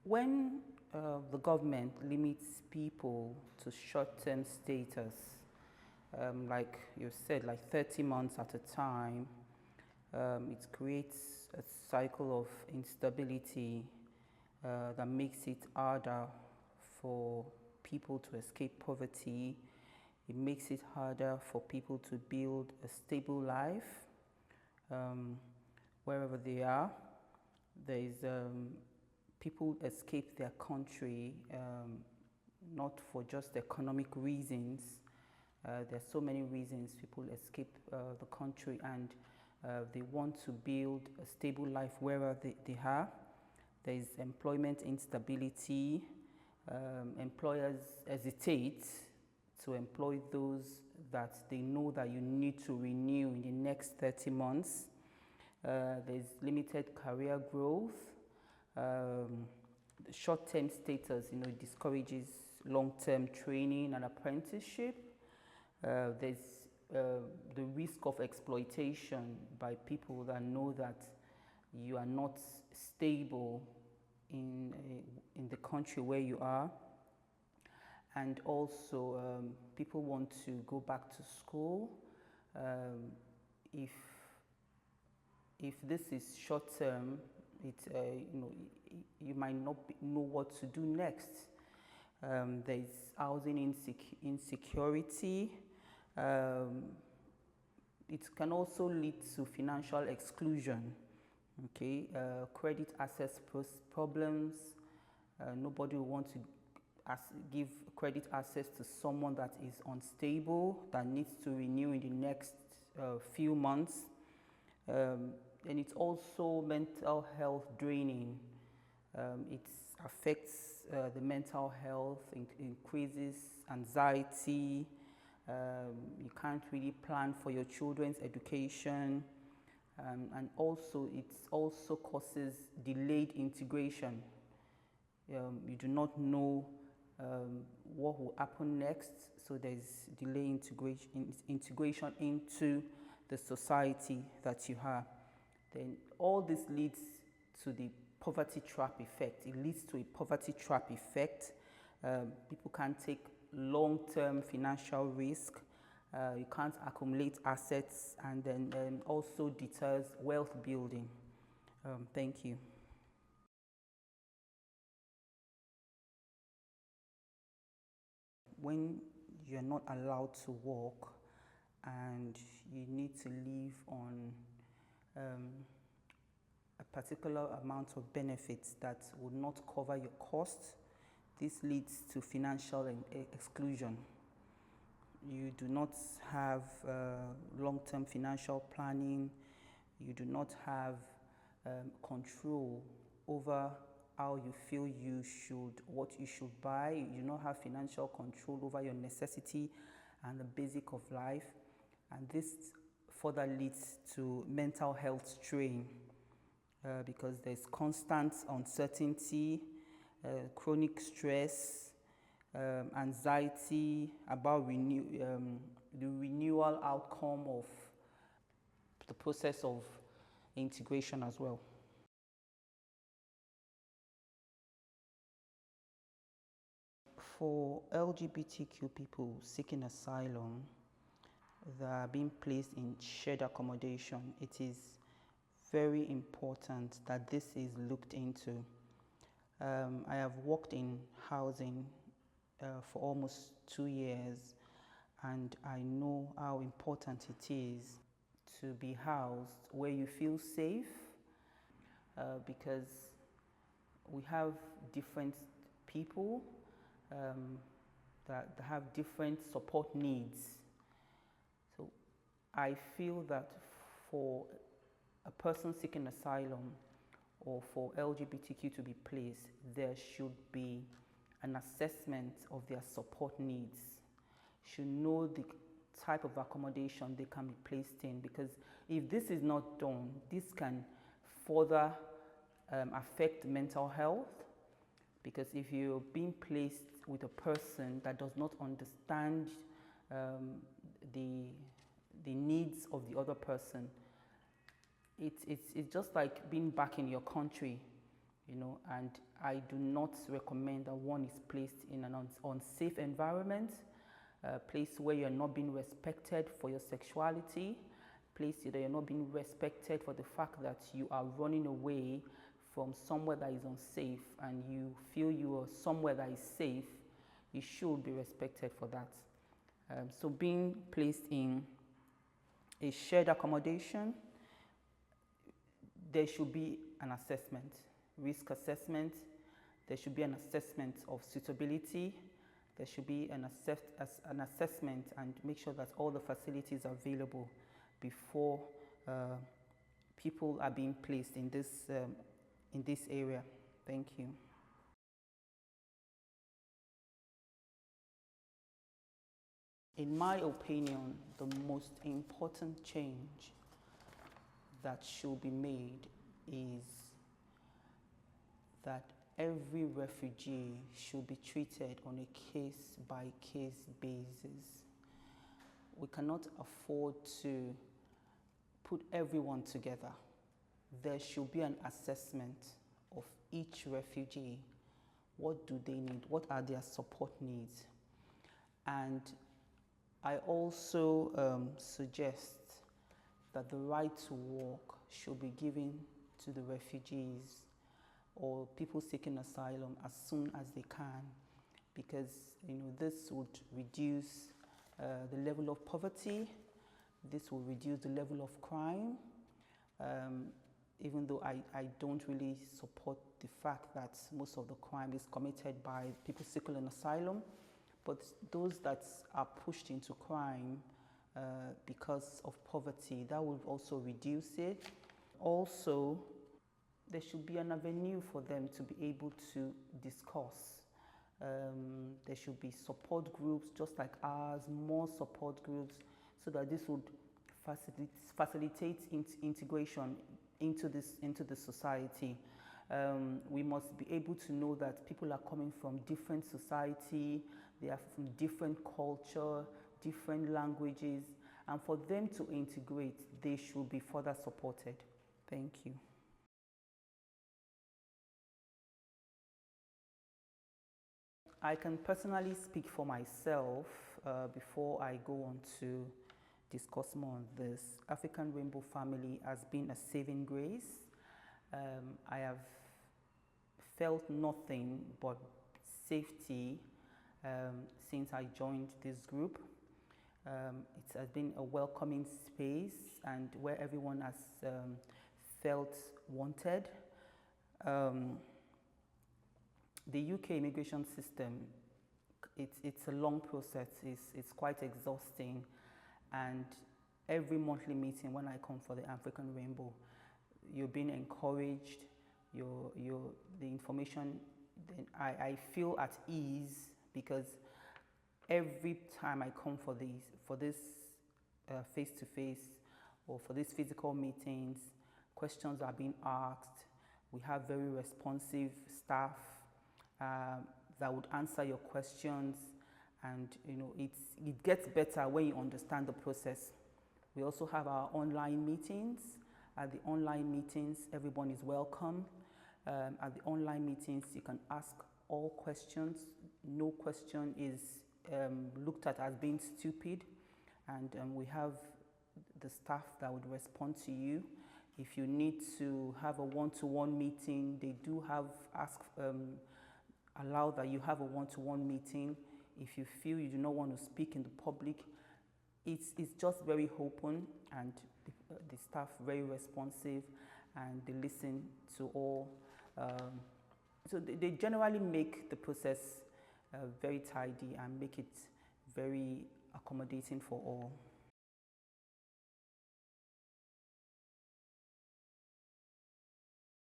When the government limits people to short-term status, like you said, like 30 months at a time, it creates a cycle of instability that makes it harder for people to escape poverty. It makes it harder for people to build a stable life wherever they are. There is people escape their country not for just economic reasons. There are so many reasons people escape the country, and they want to build a stable life wherever they are. There is employment instability. Employers hesitate to employ those that they know that you need to renew in the next 30 months. There's limited career growth. Short-term status, discourages long-term training and apprenticeship. There's the risk of exploitation by people that know that you are not stable in the country where you are. And also, people want to go back to school. If this is short term, you might not know what to do next. There's housing insecurity. It can also lead to financial exclusion. Okay, credit access problems. Nobody will want to give credit access to someone that is unstable, that needs to renew in the next few months. And it's also mental health draining. It affects the mental health, increases anxiety. You can't really plan for your children's education. And also, it also causes delayed integration. You do not know what will happen next, so there's delayed integration into the society that you have. Then all this leads to the poverty trap effect. It leads to a poverty trap effect. People can't take long-term financial risk. You can't accumulate assets, and then also deters wealth building. Thank you. When you're not allowed to work and you need to live on a particular amount of benefits that will not cover your costs, this leads to financial exclusion. You do not have long-term financial planning. You do not have control over how you feel what you should buy. You do not have financial control over your necessity and the basic of life. And this further leads to mental health strain because there's constant uncertainty, chronic stress, anxiety about the renewal outcome of the process of integration as well. For LGBTQ people seeking asylum that are being placed in shared accommodation, it is very important that this is looked into. I have worked in housing for almost 2 years, and I know how important it is to be housed where you feel safe, because we have different people that have different support needs. So I feel that for a person seeking asylum or for LGBTQ to be placed, there should be an assessment of their support needs. Should know the type of accommodation they can be placed in, because if this is not done, this can further affect mental health. Because if you're being placed with a person that does not understand the needs of the other person, it's just like being back in your country. and I do not recommend that one is placed in an unsafe environment, a place where you're not being respected for your sexuality, place that you're not being respected for the fact that you are running away from somewhere that is unsafe and you feel you are somewhere that is safe. You should be respected for that. So being placed in a shared accommodation, there should be an assessment, risk assessment. There should be an assessment of suitability. There should be an assessment and make sure that all the facilities are available before people are being placed in this area. Thank you. In my opinion, the most important change that should be made is that every refugee should be treated on a case-by-case basis. We cannot afford to put everyone together. There should be an assessment of each refugee. What do they need? What are their support needs? And I also suggest that the right to work should be given to the refugees or people seeking asylum as soon as they can, because this would reduce the level of poverty. This will reduce the level of crime, even though I don't really support the fact that most of the crime is committed by people seeking an asylum, but those that are pushed into crime because of poverty, that will also reduce it. Also, there should be an avenue for them to be able to discuss. There should be support groups just like ours, more support groups, so that this would facilitate integration into the society. We must be able to know that people are coming from different society, they are from different culture, different languages, and for them to integrate, they should be further supported. Thank you. I can personally speak for myself before I go on to discuss more on this. African Rainbow Family has been a saving grace. I have felt nothing but safety since I joined this group. It has been a welcoming space and where everyone has felt wanted. The UK immigration system, it's a long process, it's quite exhausting, and every monthly meeting when I come for the African Rainbow, you're being encouraged, the information, I feel at ease, because every time I come for this face-to-face or for these physical meetings, questions are being asked. We have very responsive staff that would answer your questions, and it gets better when you understand the process. We also have our online meetings. At the online meetings, everyone is welcome. At the online meetings, you can ask all questions. No question is looked at as being stupid, and we have the staff that would respond to you. If you need to have a one-to-one meeting, they do have allow that you have a one-to-one meeting. If you feel you do not want to speak in the public, it's just very open, and the staff very responsive, and they listen to all. So they generally make the process very tidy and make it very accommodating for all.